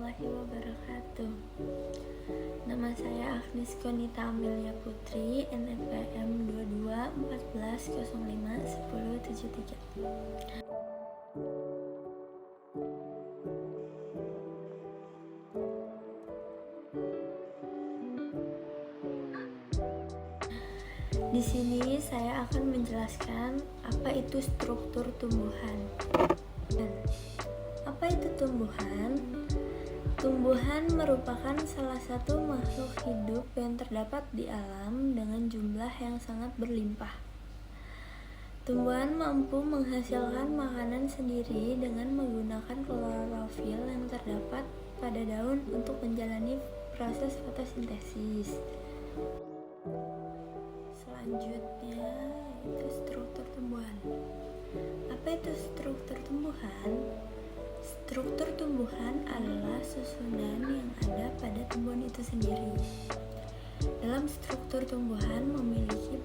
warahmatullahi wabarakatuh. Nama saya Agnes Konita Amelia Putri, NPM 2214051073. Di sini saya akan menjelaskan apa itu struktur tumbuhan. Apa itu tumbuhan? Tumbuhan merupakan salah satu makhluk hidup yang terdapat di alam dengan jumlah yang sangat berlimpah. Tumbuhan mampu menghasilkan makanan sendiri dengan menggunakan klorofil yang terdapat pada daun untuk menjalani proses fotosintesis. Selanjutnya itu struktur tumbuhan. Apa itu struktur tumbuhan? Struktur tumbuhan adalah susunan yang ada pada tumbuhan itu sendiri. Dalam struktur tumbuhan memiliki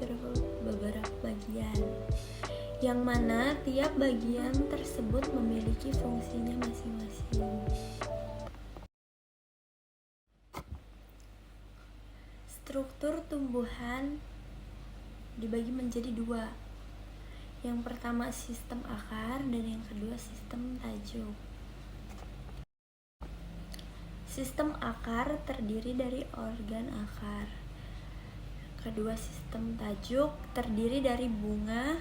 beberapa bagian, yang mana tiap bagian tersebut memiliki fungsinya masing-masing. Struktur tumbuhan dibagi menjadi dua. Yang pertama sistem akar dan yang kedua sistem tajuk. Sistem akar terdiri dari organ akar. Kedua sistem tajuk terdiri dari bunga,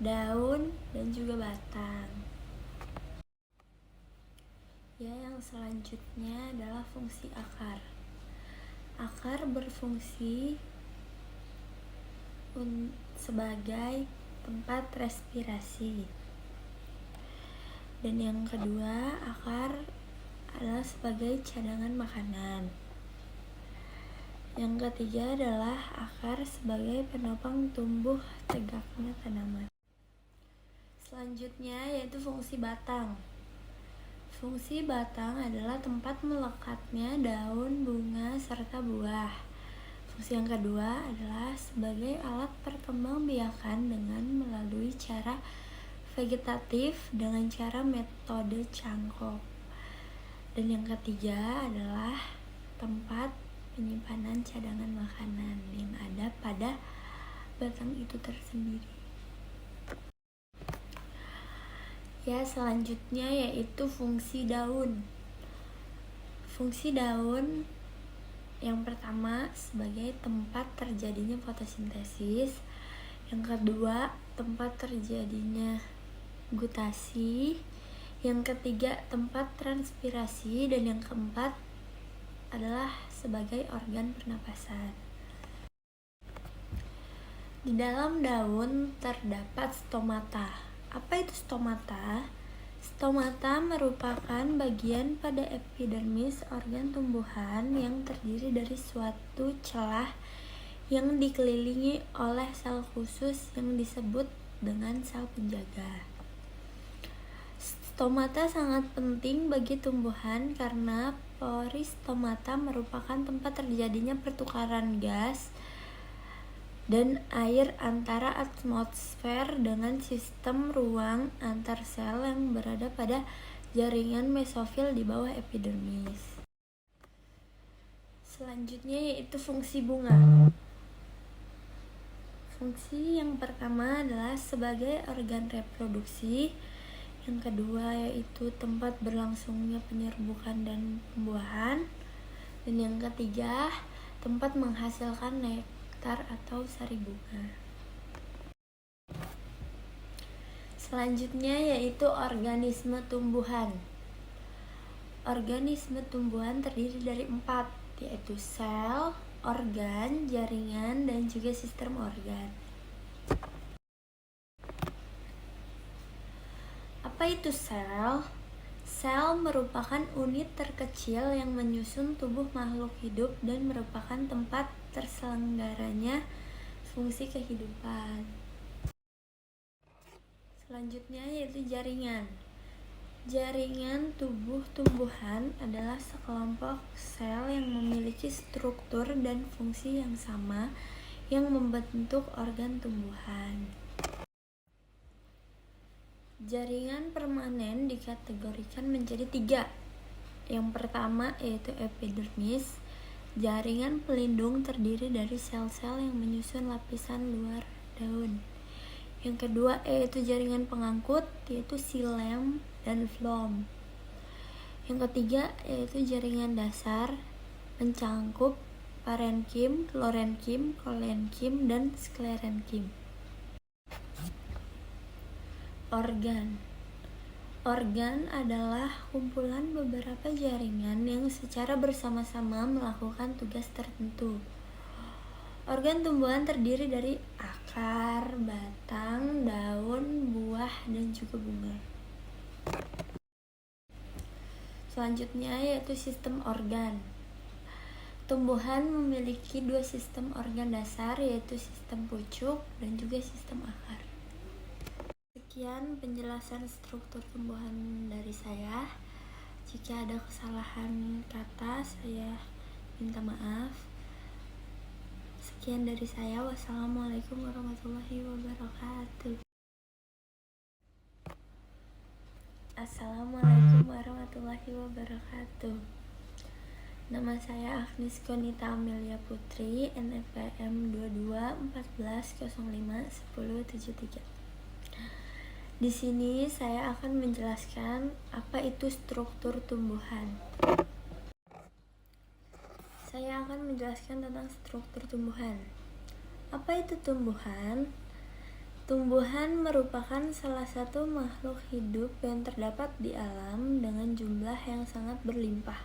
daun, dan juga batang. Yang selanjutnya adalah fungsi akar. Akar berfungsi sebagai tempat respirasi. Dan yang kedua, akar adalah sebagai cadangan makanan. Yang ketiga adalah akar sebagai penopang tumbuh tegaknya tanaman. Selanjutnya yaitu fungsi batang. Fungsi batang adalah tempat melekatnya daun, bunga, serta buah. Fungsi yang kedua adalah sebagai alat perkembangbiakan dengan melalui cara vegetatif dengan cara metode cangkok. Dan yang ketiga adalah tempat penyimpanan cadangan makanan yang ada pada batang itu tersendiri. Selanjutnya yaitu fungsi daun. Fungsi daun yang pertama sebagai tempat terjadinya fotosintesis, yang kedua tempat terjadinya gutasi, yang ketiga tempat transpirasi, dan yang keempat adalah sebagai organ pernapasan. Di dalam daun terdapat stomata. Apa itu stomata? Stomata merupakan bagian pada epidermis organ tumbuhan yang terdiri dari suatu celah yang dikelilingi oleh sel khusus yang disebut dengan sel penjaga. Stomata sangat penting bagi tumbuhan karena pori stomata merupakan tempat terjadinya pertukaran gas dan air antara atmosfer dengan sistem ruang antar sel yang berada pada jaringan mesofil di bawah epidermis. Selanjutnya yaitu fungsi bunga. Fungsi yang pertama adalah sebagai organ reproduksi, yang kedua yaitu tempat berlangsungnya penyerbukan dan pembuahan, dan yang ketiga tempat menghasilkan nektar atau sari bunga. Selanjutnya yaitu organisme tumbuhan. Organisme tumbuhan terdiri dari 4, yaitu sel, organ, jaringan, dan juga sistem organ. Apa itu sel? Sel merupakan unit terkecil yang menyusun tubuh makhluk hidup dan merupakan tempat terselenggaranya fungsi kehidupan. Selanjutnya yaitu jaringan. Jaringan tubuh tumbuhan adalah sekelompok sel yang memiliki struktur dan fungsi yang sama yang membentuk organ tumbuhan. Jaringan permanen dikategorikan menjadi 3, Yang pertama yaitu epidermis. Jaringan pelindung terdiri dari sel-sel yang menyusun lapisan luar daun. Yang kedua yaitu jaringan pengangkut, yaitu xilem dan phloem. Yang ketiga yaitu jaringan dasar, mencangkup parenkim, lorenkim, kolenkim, dan sklerenkim. Organ adalah kumpulan beberapa jaringan yang secara bersama-sama melakukan tugas tertentu. Organ tumbuhan terdiri dari akar, batang, daun, buah, dan juga bunga. Selanjutnya yaitu sistem organ. Tumbuhan memiliki dua sistem organ dasar, yaitu sistem pucuk dan juga sistem akar. Sekian penjelasan struktur tumbuhan dari saya. Jika ada kesalahan kata, saya minta maaf. Sekian dari saya. Wassalamualaikum warahmatullahi wabarakatuh. Assalamualaikum warahmatullahi wabarakatuh. Nama saya Agnes Konita Amelia Putri, NPM 2214051073. Di sini saya akan menjelaskan apa itu struktur tumbuhan. Saya akan menjelaskan tentang struktur tumbuhan. Apa itu tumbuhan? Tumbuhan merupakan salah satu makhluk hidup yang terdapat di alam dengan jumlah yang sangat berlimpah.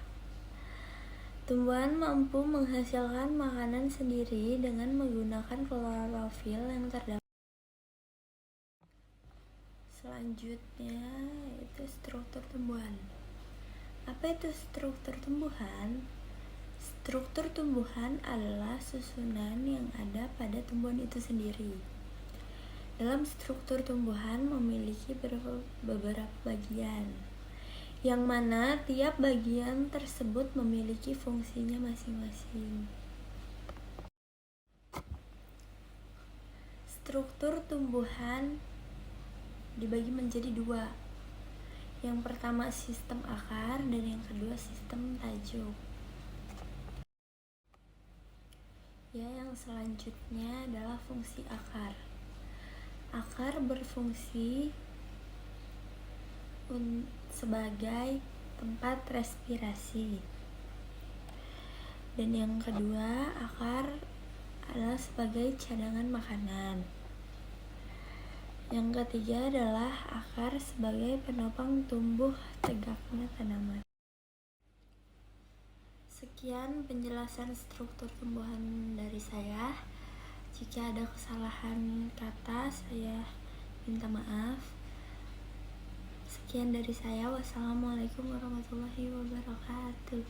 Tumbuhan mampu menghasilkan makanan sendiri dengan menggunakan klorofil yang terdapat. Selanjutnya yaitu struktur tumbuhan. Apa itu struktur tumbuhan? Struktur tumbuhan adalah susunan yang ada pada tumbuhan itu sendiri. Dalam struktur tumbuhan memiliki beberapa bagian, yang mana tiap bagian tersebut memiliki fungsinya masing-masing. Struktur tumbuhan dibagi menjadi dua. Yang pertama sistem akar dan yang kedua sistem tajuk. Yang selanjutnya adalah fungsi akar. Akar berfungsi sebagai tempat respirasi. Dan yang kedua, akar adalah sebagai cadangan makanan. Yang ketiga adalah akar sebagai penopang tumbuh tegaknya tanaman. Sekian penjelasan struktur tumbuhan dari saya. Jika ada kesalahan kata, saya minta maaf. Sekian dari saya. Wassalamualaikum warahmatullahi wabarakatuh.